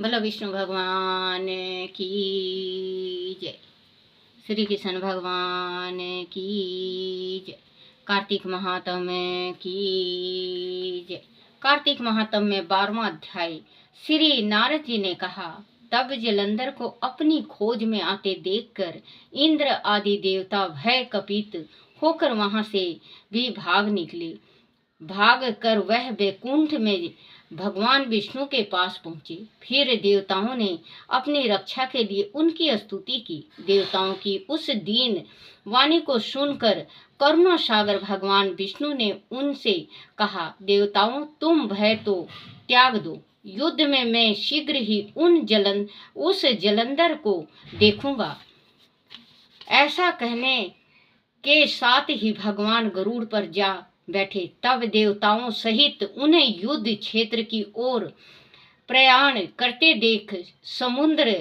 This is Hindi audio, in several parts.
बोलो विष्णु भगवान की जय। श्री कृष्ण भगवान की जय। कार्तिक महात्म्य की जय। कार्तिक महात्म्य 12वां अध्याय। श्री नारद जी ने कहा, तब जलंधर को अपनी खोज में आते देखकर इंद्र आदि देवता भय कपित होकर वहां से भी भाग निकले। भाग कर वह वैकुंठ में भगवान विष्णु के पास पहुंचे। फिर देवताओं ने अपनी रक्षा के लिए उनकी स्तुति की। देवताओं की उस दीन वाणी को सुनकर करुणा सागर भगवान विष्णु ने उनसे कहा, देवताओं, तुम भय तो त्याग दो। युद्ध में मैं शीघ्र ही उस जलंधर को देखूंगा। ऐसा कहने के साथ ही भगवान गरुड़ पर जा बैठे। तब देवताओं सहित उन्हें युद्ध क्षेत्र की ओर प्रयाण करते देख समुद्र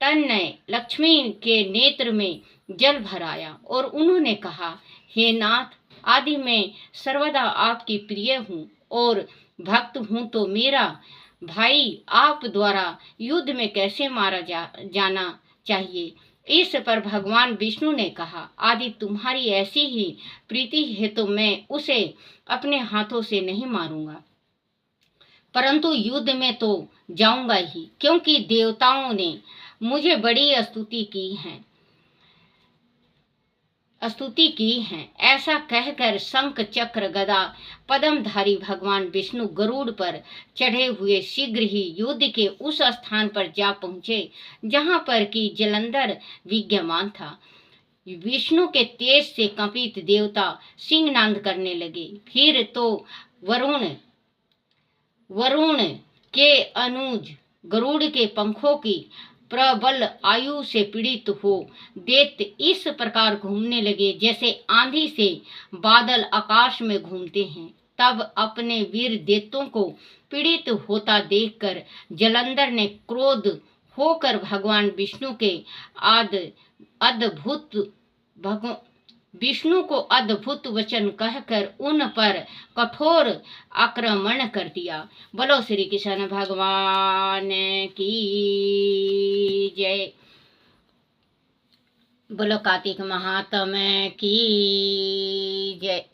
तन्मय लक्ष्मी के नेत्र में जल भर आया और उन्होंने कहा, हे नाथ आदि, मैं सर्वदा आपकी प्रिय हूँ और भक्त हूँ, तो मेरा भाई आप द्वारा युद्ध में कैसे मारा जाना चाहिए। इस पर भगवान विष्णु ने कहा, आदि, तुम्हारी ऐसी ही प्रीति है तो मैं उसे अपने हाथों से नहीं मारूंगा, परंतु युद्ध में तो जाऊंगा ही, क्योंकि देवताओं ने मुझे बड़ी स्तुति की है। ऐसा कहकर शंख चक्र गदा पद्मधारी भगवान विष्णु गरुड़ पर चढ़े हुए शीघ्र ही युद्ध के उस स्थान पर जा पहुंचे जहां पर कि जलंधर विद्यमान था। विष्णु के तेज से कंपित देवता सिंहनाद करने लगे। फिर तो वरुण के अनुज गरुड़ के पंखों की प्रबल आयु से पीड़ित हो दैत्य इस प्रकार घूमने लगे जैसे आंधी से बादल आकाश में घूमते हैं। तब अपने वीर दैत्यों को पीड़ित होता देखकर जलंधर ने क्रोध होकर भगवान विष्णु को अद्भुत वचन कहकर उन पर कठोर आक्रमण कर दिया। बोलो श्री कृष्ण भगवान की जय। बोलो कार्तिक महात्म्य की जय।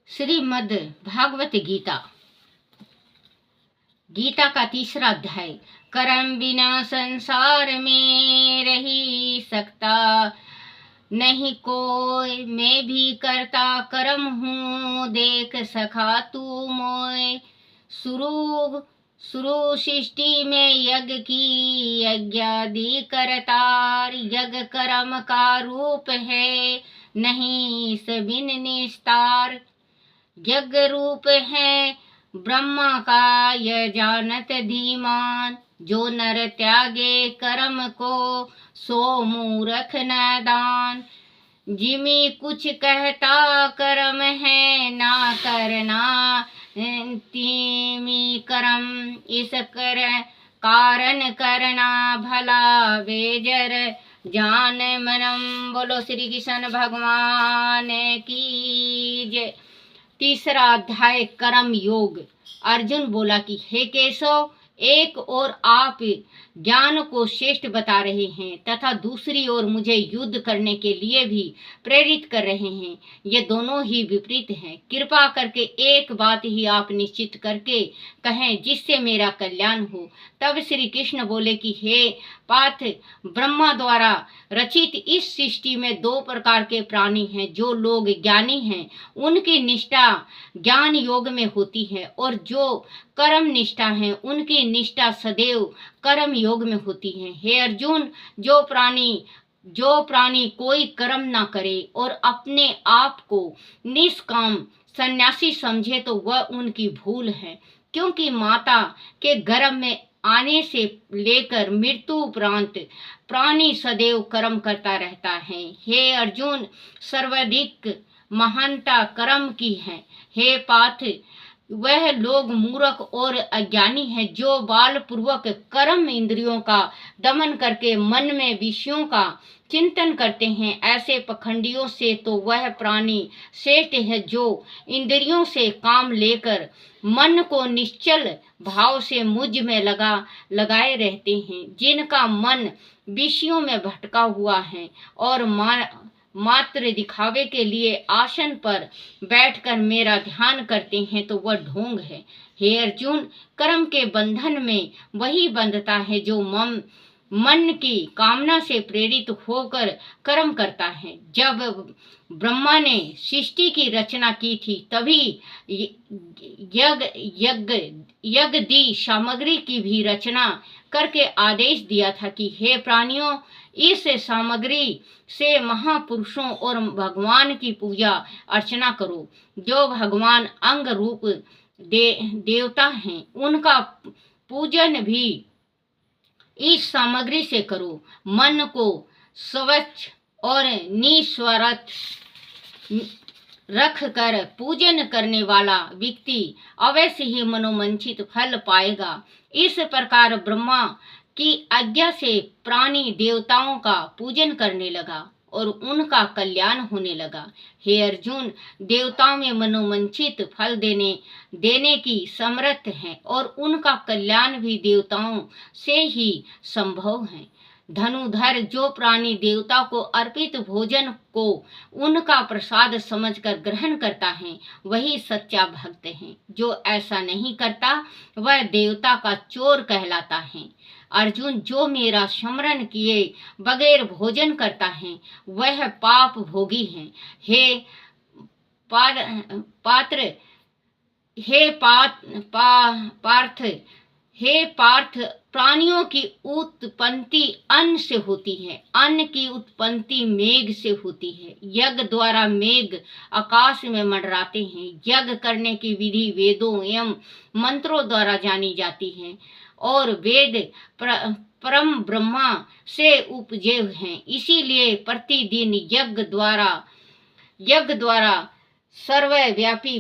श्रीमद् भागवत गीता का 3रा अध्याय। कर्म बिना संसार में रही सकता नहीं कोई, मैं भी करता कर्म हूँ, देख सखा तू मोय। शुरू सृष्टि में यज्ञ की यज्ञादि करतार, यज्ञ कर्म का रूप है नहीं सबिन निस्तार। यज्ञ रूप है ब्रह्मा का यह जानत धीमान, जो नर त्यागे कर्म को सो मूर्ख नादान। जिमी कुछ कहता कर्म है ना करना तिमी कर्म, इस कारण करना भला बेजर जान मनम। बोलो श्री कृष्ण भगवान की जय। 3रा अध्याय कर्म योग। अर्जुन बोला कि हे केशव, एक ओर आप ज्ञान को श्रेष्ठ बता रहे हैं तथा दूसरी ओर मुझे युद्ध करने के लिए भी प्रेरित कर रहे हैं। ये दोनों ही विपरीत हैं। कृपा करके एक बात ही आप निश्चित करके कहें जिससे मेरा कल्याण हो। तब श्री कृष्ण बोले कि हे पार्थ, ब्रह्मा द्वारा रचित इस सृष्टि में 2 प्रकार के प्राणी हैं। जो लोग ज्ञानी हैं उनकी निष्ठा ज्ञान योग में होती है, और जो कर्म निष्ठा हैं उनकी निष्ठा सदैव कर्म योग में होती है। हे अर्जुन, जो प्राणी कोई कर्म ना करे और अपने आप को निष्काम सन्यासी समझे तो वह उनकी भूल है, क्योंकि माता के गर्भ में आने से लेकर मृत्यु उपरांत प्राणी सदैव कर्म करता रहता है। हे अर्जुन, सर्वाधिक महानता कर्म की है। हे पार्थ, वह लोग मूर्ख और अज्ञानी हैं जो बाल पूर्वक कर्म इंद्रियों का दमन करके मन में विषयों का चिंतन करते हैं। ऐसे पखंडियों से तो वह प्राणी श्रेष्ठ है जो इंद्रियों से काम लेकर मन को निश्चल भाव से मुझ में लगाए रहते हैं। जिनका मन विषयों में भटका हुआ है और मात्र दिखावे के लिए आसन पर बैठकर मेरा ध्यान करते हैं तो वह ढोंग है। हे अर्जुन, कर्म के बंधन में वही बंधता है जो मन की कामना से प्रेरित होकर कर्म करता है। जब ब्रह्मा ने सृष्टि की रचना की थी तभी यज्ञ दी सामग्री की भी रचना करके आदेश दिया था कि हे प्राणियों, इस सामग्री से महापुरुषों और भगवान की पूजा अर्चना करो। जो भगवान अंग रूप देवता हैं उनका पूजन भी इस सामग्री से करो। मन को स्वच्छ और निस्वार्थ रख कर पूजन करने वाला व्यक्ति अवश्य ही मनोमंचित फल पाएगा। इस प्रकार ब्रह्मा की आज्ञा से प्राणी देवताओं का पूजन करने लगा और उनका कल्याण होने लगा। हे अर्जुन, देवताओं में मनोमंचित फल देने की समर्थ है और उनका कल्याण भी देवताओं से ही संभव है। धनुधर जो प्राणी देवता को अर्पित भोजन को उनका प्रसाद समझकर ग्रहण करता है वही सच्चा भक्त है। जो ऐसा नहीं करता वह देवता का चोर कहलाता है। अर्जुन, जो मेरा स्मरण किए बगैर भोजन करता है वह पाप भोगी है। हे पार्थ, प्राणियों की उत्पत्ति अन्न से होती है, अन्न की उत्पत्ति मेघ से होती है। यज्ञ द्वारा मेघ आकाश में मंडराते हैं। यज्ञ करने की विधि वेदों एवं मंत्रों द्वारा जानी जाती है और वेद परम ब्रह्मा से उपजे हैं। इसीलिए प्रतिदिन यज्ञ द्वारा सर्वव्यापी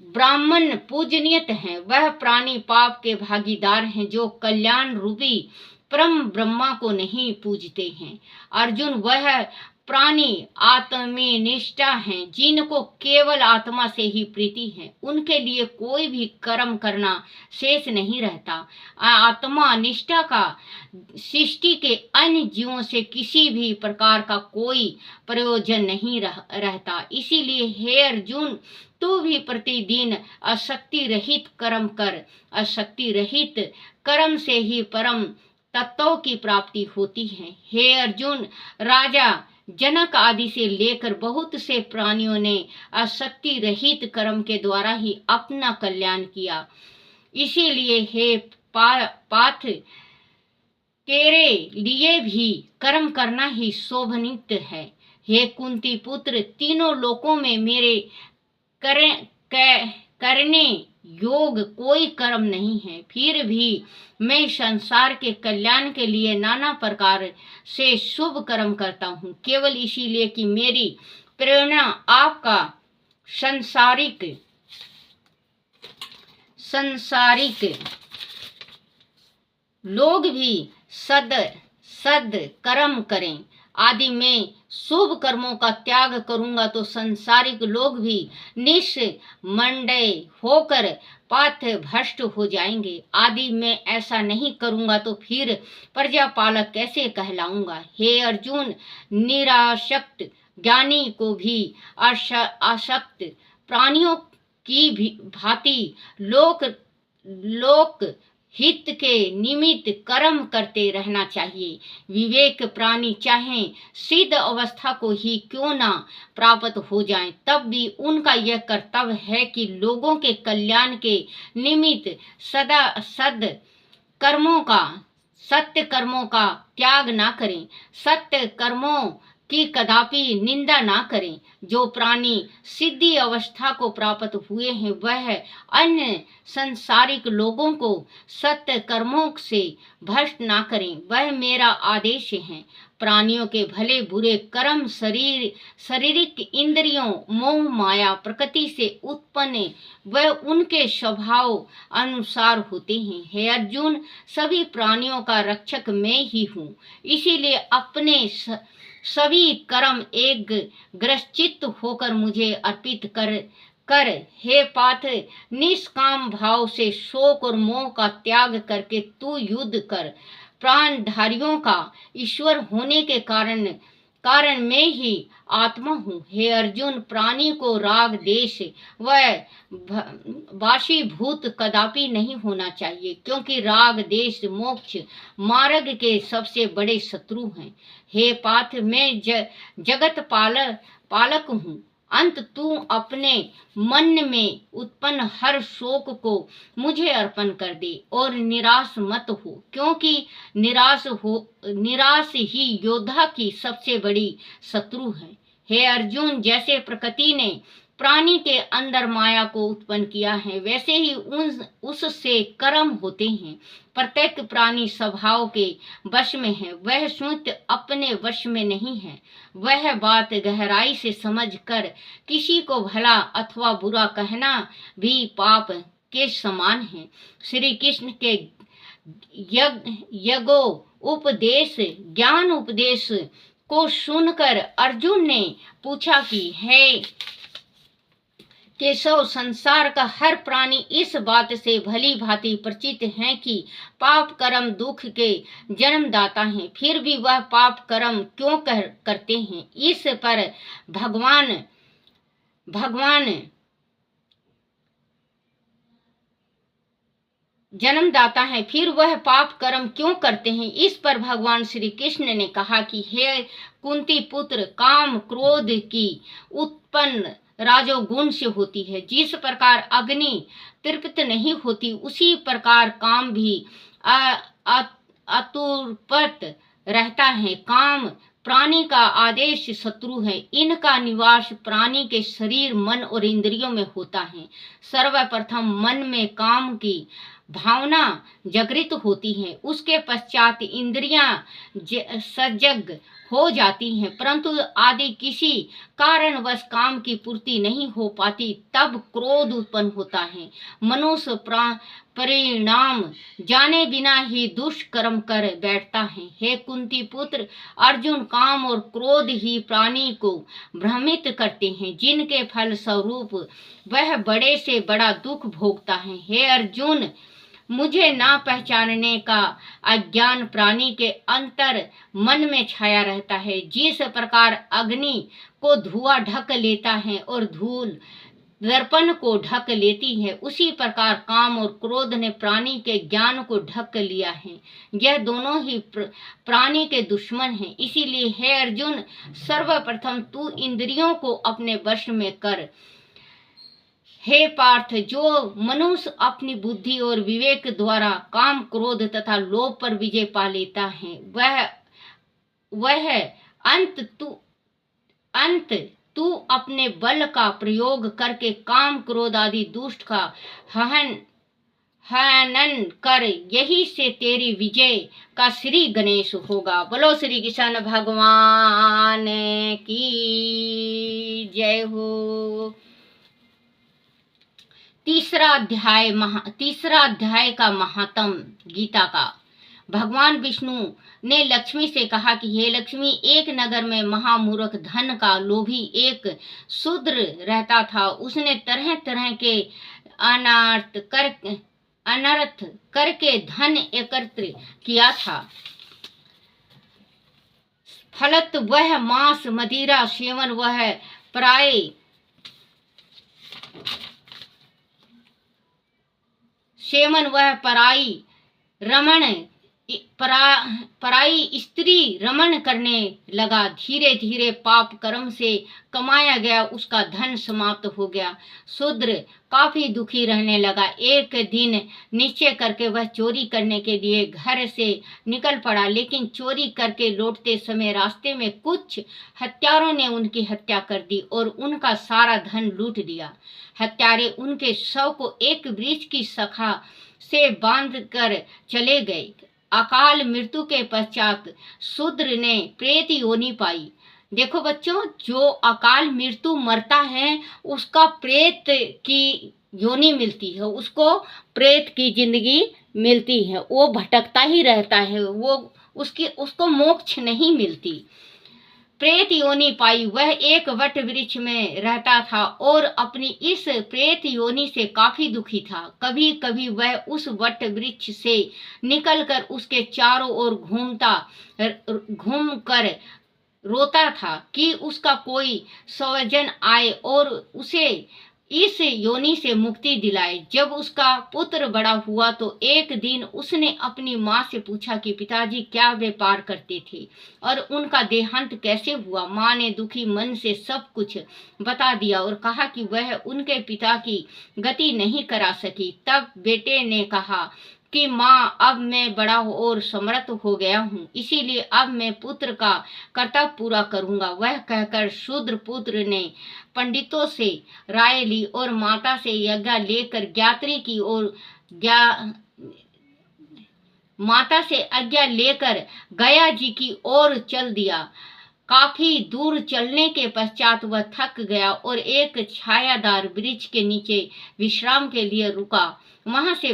ब्राह्मण पूजनीयत हैं। वह प्राणी पाप के भागीदार हैं जो कल्याण रूपी परम ब्रह्मा को नहीं पूजते हैं। अर्जुन, वह प्राणी आत्मनिष्ठा हैं जिनको केवल आत्मा से ही प्रीति है। उनके लिए कोई भी कर्म करना शेष नहीं रहता। आत्मा निष्ठा का सृष्टि के अन्य जीवों से किसी भी प्रकार का कोई प्रयोजन नहीं रहता। इसीलिए हे अर्जुन, तू भी प्रतिदिन आसक्ति रहित कर्म कर। आसक्ति रहित कर्म से ही परम तत्वों की प्राप्ति होती है। हे अर्जुन, राजा जनक आदि से लेकर बहुत से प्राणियों ने आसक्ति रहित कर्म के द्वारा ही अपना कल्याण किया। इसीलिए हे पार्थ, तेरे लिए भी कर्म करना ही शोभनीत है। हे कुंती पुत्र, तीनों लोकों में मेरे करने योग कोई कर्म नहीं है, फिर भी मैं संसार के कल्याण के लिए नाना प्रकार से शुभ कर्म करता हूँ, केवल इसीलिए कि मेरी प्रेरणा आपका संसारिक लोग भी सद कर्म करें। आदि में शुभ कर्मों का त्याग करूंगा तो संसारिक लोग भी निष्मंडय होकर पाथ भ्रष्ट हो जाएंगे। आदि में ऐसा नहीं करूंगा तो फिर प्रजापालक कैसे कहलाऊंगा। हे अर्जुन, निरासक्त ज्ञानी को भी आसक्त प्राणियों की भी भांति लोक हित के निमित्त कर्म करते रहना चाहिए। विवेक प्राणी चाहे सिद्ध अवस्था को ही क्यों ना प्राप्त हो जाएं, तब भी उनका यह कर्तव्य है कि लोगों के कल्याण के निमित्त सदा सत्य कर्मों का त्याग ना करें, सत्य कर्मों की कदापि निंदा ना करें। जो प्राणी सिद्धि अवस्था को प्राप्त हुए हैं वह अन्य संसारिक लोगों को सत्य कर्मों से भ्रष्ट ना करें, वह मेरा आदेश है। प्राणियों के भले बुरे कर्म शारीरिक इंद्रियों, मोह, माया, प्रकृति से उत्पन्न व उनके स्वभाव अनुसार होते हैं। हे अर्जुन, सभी प्राणियों का रक्षक मैं ही हूँ, इसीलिए अपने सभी कर्म एक ग्रसचित्त होकर मुझे अर्पित कर हे पार्थ, निष्काम भाव से शोक और मोह का त्याग करके तू युद्ध कर। प्राणधारियों का ईश्वर होने के कारण मैं ही आत्मा हूँ। हे अर्जुन, प्राणी को राग, देश व वाशीभूत कदापि नहीं होना चाहिए, क्योंकि राग, देश मोक्ष मार्ग के सबसे बड़े शत्रु हैं। हे पार्थ, मैं जगत पालक हूँ। अंत तू अपने मन में उत्पन्न हर शोक को मुझे अर्पण कर दे और निराश मत हो, क्योंकि निराश ही योद्धा की सबसे बड़ी शत्रु है। हे अर्जुन, जैसे प्रकृति ने प्राणी के अंदर माया को उत्पन्न किया है, वैसे ही उससे कर्म होते हैं। प्रत्येक प्राणी स्वभाव के वश में है, वह स्वतः अपने वश में नहीं है। वह बात गहराई से समझकर किसी को भला अथवा बुरा कहना भी पाप के समान है। श्री कृष्ण के यज्ञो उपदेश, ज्ञान उपदेश को सुनकर अर्जुन ने पूछा कि हे केशव, संसार का हर प्राणी इस बात से भली भांति परिचित है कि पाप कर्म दुख के जन्मदाता हैं, फिर भी वह पाप कर्म क्यों करते हैं? इस पर भगवान जन्मदाता है, फिर वह पाप कर्म क्यों करते हैं? इस पर भगवान श्री कृष्ण ने कहा कि हे कुंती पुत्र, काम क्रोध की उत्पन्न राजोगुण से होती है। जिस प्रकार अग्नि तृप्त नहीं होती, उसी प्रकार काम भी अतृप्त रहता है। काम प्राणी का आदेश शत्रु है। इनका निवास प्राणी के शरीर, मन और इंद्रियों में होता है। सर्वप्रथम मन में काम की भावना जागृत होती है, उसके पश्चात इंद्रियां सजग हो जाती हैं, परंतु आदि किसी कारणवश काम की पूर्ति नहीं हो पाती, तब क्रोध उत्पन्न होता है। मनुष्य परिणाम जाने बिना ही दुष्कर्म कर बैठता है। हे कुंती पुत्र अर्जुन, काम और क्रोध ही प्राणी को भ्रमित करते हैं, जिनके फल स्वरूप वह बड़े से बड़ा दुख भोगता है। हे अर्जुन, मुझे ना पहचानने का अज्ञान प्राणी के अंतर मन में छाया रहता है। जिस प्रकार अग्नि को धुआं ढक लेता है और धूल दर्पण को ढक लेती है, उसी प्रकार काम और क्रोध ने प्राणी के ज्ञान को ढक लिया है। यह दोनों ही प्राणी के दुश्मन हैं। इसीलिए हे अर्जुन, सर्वप्रथम तू इंद्रियों को अपने वश में कर। हे पार्थ, जो मनुष्य अपनी बुद्धि और विवेक द्वारा काम, क्रोध तथा लोभ पर विजय पा लेता है, वह अंत तू अपने बल का प्रयोग करके काम, क्रोध आदि दुष्ट का हनन कर। यही से तेरी विजय का श्री गणेश होगा। बोलो श्री कृष्ण भगवान की जय हो। तीसरा अध्याय का महात्म गीता का। भगवान विष्णु ने लक्ष्मी से कहा कि हे लक्ष्मी, एक नगर में महामूर्ख धन का लोभी एक शूद्र रहता था। उसने तरह तरह के अनर्थ करके धन एकत्र किया था। फलत वह मांस, मदिरा सेवन वह पराई स्त्री रमण करने लगा। धीरे धीरे पाप कर्म से कमाया गया उसका धन समाप्त हो गया। शूद्र काफी दुखी रहने लगा। एक दिन निश्चय करके वह चोरी करने के लिए घर से निकल पड़ा, लेकिन चोरी करके लौटते समय रास्ते में कुछ हत्यारों ने उनकी हत्या कर दी और उनका सारा धन लूट लिया। हत्यारे उनके शव को एक वृक्ष की शाखा से बांध कर चले गए। अकाल मृत्यु के पश्चात शूद्र ने प्रेत योनि पाई। देखो बच्चों, जो अकाल मृत्यु मरता है उसका प्रेत की योनि मिलती है, उसको प्रेत की जिंदगी मिलती है, वो भटकता ही रहता है, वो उसको मोक्ष नहीं मिलती। प्रेत योनि पाई, वह एक वट वृक्ष में रहता था और अपनी इस प्रेत योनि से काफी दुखी था। कभी कभी वह उस वट वृक्ष से निकलकर उसके चारों ओर घूम कर रोता था कि उसका कोई स्वजन आए और उसे इस योनि से मुक्ति दिलाए। जब उसका पुत्र बड़ा हुआ तो एक दिन उसने अपनी माँ से पूछा कि पिताजी क्या व्यापार करते थे और उनका देहांत कैसे हुआ। माँ ने दुखी मन से सब कुछ बता दिया और कहा कि वह उनके पिता की गति नहीं करा सकी। तब बेटे ने कहा कि माँ, अब मैं बड़ा और समर्थ हो गया हूँ, इसीलिए अब मैं पुत्र का कर्तव्य पूरा करूँगा। वह कहकर शूद्र पुत्र ने पंडितों से राय ली और माता से यज्ञ लेकर ज्ञात्री की ओर माता से आज्ञा लेकर गया जी की ओर चल दिया। काफी दूर चलने के पश्चात वह थक गया और एक छायादार वृक्ष के नीचे विश्राम के लिए रुका। वहां से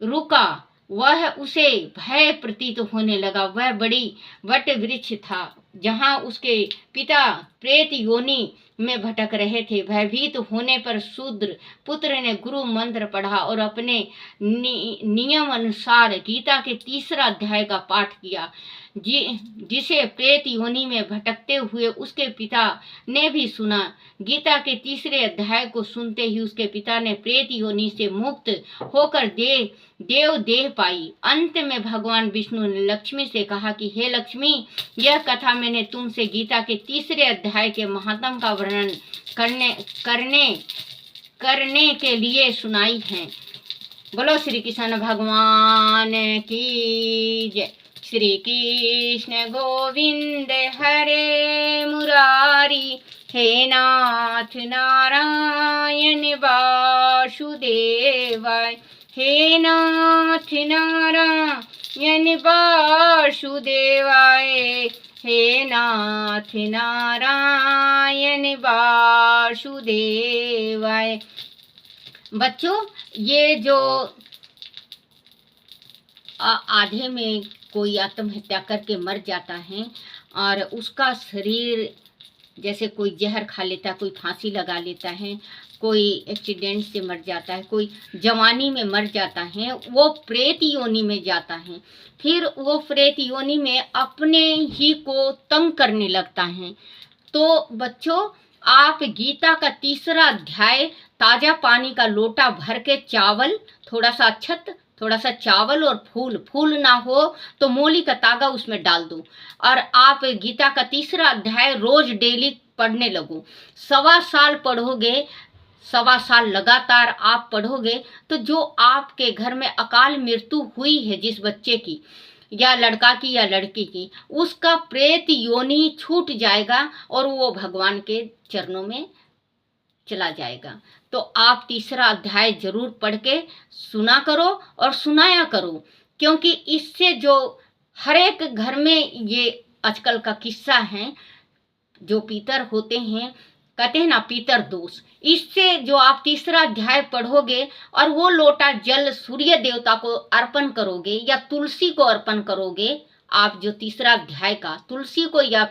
वह उसे भय प्रतीत होने लगा। वह बड़ी वट वृक्ष था जहां उसके पिता प्रेत योनि में भटक रहे थे। भयभीत होने पर शूद्र पुत्र ने गुरु मंत्र पढ़ा और अपने नियम अनुसार गीता के 3रा अध्याय का पाठ किया, जिसे प्रेत योनि में भटकते हुए उसके पिता ने भी सुना। गीता के 3रे अध्याय को सुनते ही उसके पिता ने प्रेत योनि से मुक्त होकर देव देह पाई। अंत में भगवान विष्णु ने लक्ष्मी से कहा कि हे लक्ष्मी, यह कथा मैंने तुमसे गीता के 3रे अध्याय के महात्म का वर्णन करने के लिए सुनाई है। बोलो श्री कृष्ण भगवान की जय। श्री कृष्ण गोविंद हरे मुरारी, हे नाथ नारायण वासुदेवाय, हे नाथ नारायण वासुदेवाय, हे नाथ नारायण वासुदेवाय। बच्चों, ये जो आधे में कोई आत्महत्या करके मर जाता है और उसका शरीर, जैसे कोई जहर खा लेता है, कोई फांसी लगा लेता है, कोई एक्सीडेंट से मर जाता है, कोई जवानी में मर जाता है, वो प्रेत योनि में जाता है। फिर वो प्रेत योनि में अपने ही को तंग करने लगता है। तो बच्चों, आप गीता का 3रा अध्याय ताजा पानी का लोटा भर के चावल, थोड़ा सा अक्षत, थोड़ा सा चावल और फूल ना हो तो मोली का तागा उसमें डाल दो और आप गीता का 3रा अध्याय रोज डेली पढ़ने लगो। 1.25 साल पढ़ोगे, 1.25 साल लगातार आप पढ़ोगे तो जो आपके घर में अकाल मृत्यु हुई है जिस बच्चे की, या लड़का की या लड़की की, उसका प्रेत योनि छूट जाएगा और वो भगवान के चरणों में चला जाएगा। तो आप 3रा अध्याय जरूर पढ़ के सुना करो और सुनाया करो, क्योंकि इससे जो हर एक घर में ये आजकल का किस्सा है, जो पीतर होते हैं, कहते हैं ना पीतर दोष, इससे जो आप 3रा अध्याय पढ़ोगे और वो लोटा जल सूर्य देवता को अर्पण करोगे या तुलसी को अर्पण करोगे, आप जो 3रा अध्याय का तुलसी को या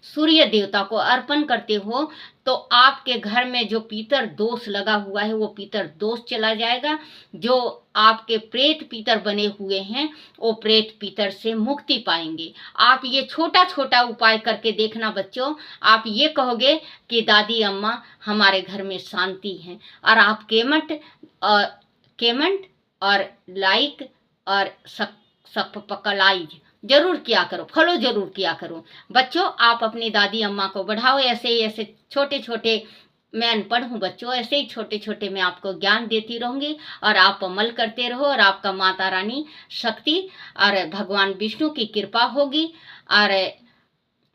सूर्य देवता को अर्पण करते हो तो आपके घर में जो पीतर दोष लगा हुआ है वो पीतर दोष चला जाएगा। जो आपके प्रेत पीतर बने हुए हैं वो प्रेत पीतर से मुक्ति पाएंगे। आप ये छोटा छोटा उपाय करके देखना बच्चों, आप ये कहोगे कि दादी अम्मा हमारे घर में शांति है। और आप कमेंट और लाइक और सब्सक्राइब जरूर किया करो, फॉलो जरूर किया करो। बच्चों, आप अपनी दादी अम्मा को बढ़ाओ। ऐसे छोटे छोटे, मैं अनपढ़ हूँ बच्चों, ऐसे ही छोटे छोटे मैं आपको ज्ञान देती रहूंगी और आप अमल करते रहो और आपका माता रानी शक्ति और भगवान विष्णु की कृपा होगी और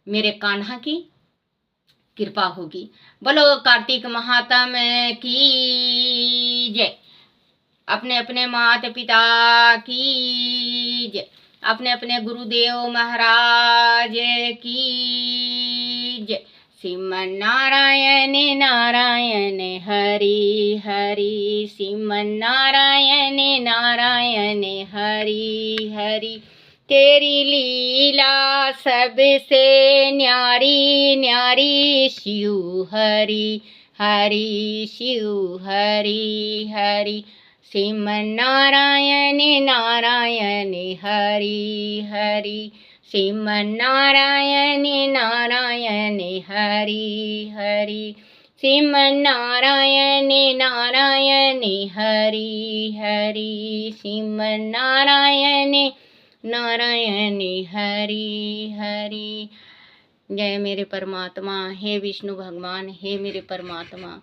मेरे कान्हा की कृपा होगी। बोलो कार्तिक महात्म की जय। अपने अपने माता पिता की जय, अपने अपने गुरुदेव महाराज की जय। श्रीमन नारायण नारायण हरि हरि, श्रीमन नारायण नारायण हरि हरि। तेरी लीला सबसे न्यारी न्यारी, शिव हरि हरि शिव हरि हरि। श्रीमन नारायण नारायण हरि हरि, श्रीमन नारायण नारायण हरि हरि, श्रीमन नारायण नारायण हरि हरि, श्रीमन नारायण नारायण हरि हरि। जय मेरे परमात्मा, हे विष्णु भगवान, हे मेरे परमात्मा,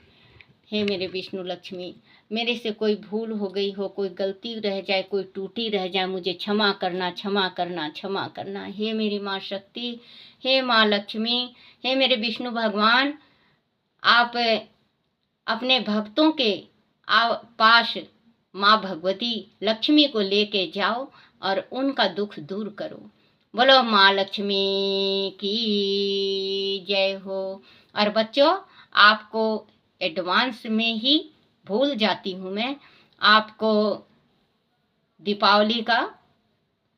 हे मेरे विष्णु लक्ष्मी, मेरे से कोई भूल हो गई हो, कोई गलती रह जाए, कोई टूटी रह जाए, मुझे क्षमा करना क्षमा करना क्षमा करना। हे मेरी माँ शक्ति, हे माँ लक्ष्मी, हे मेरे विष्णु भगवान, आप अपने भक्तों के पास माँ भगवती लक्ष्मी को लेके जाओ और उनका दुख दूर करो। बोलो माँ लक्ष्मी की जय हो। और बच्चों, आपको एडवांस में ही भूल जाती हूँ मैं, आपको दीपावली का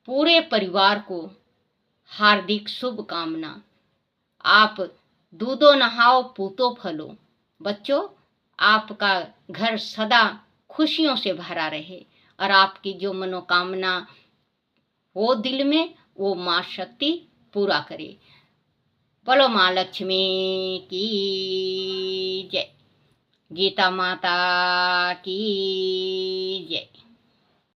पूरे परिवार को हार्दिक शुभकामना। आप दूधो नहाओ पूतो फलो। बच्चों, आपका घर सदा खुशियों से भरा रहे और आपकी जो मनोकामना हो दिल में, वो माँ शक्ति पूरा करे। बोलो माँ लक्ष्मी की जय। गीता माता की जय।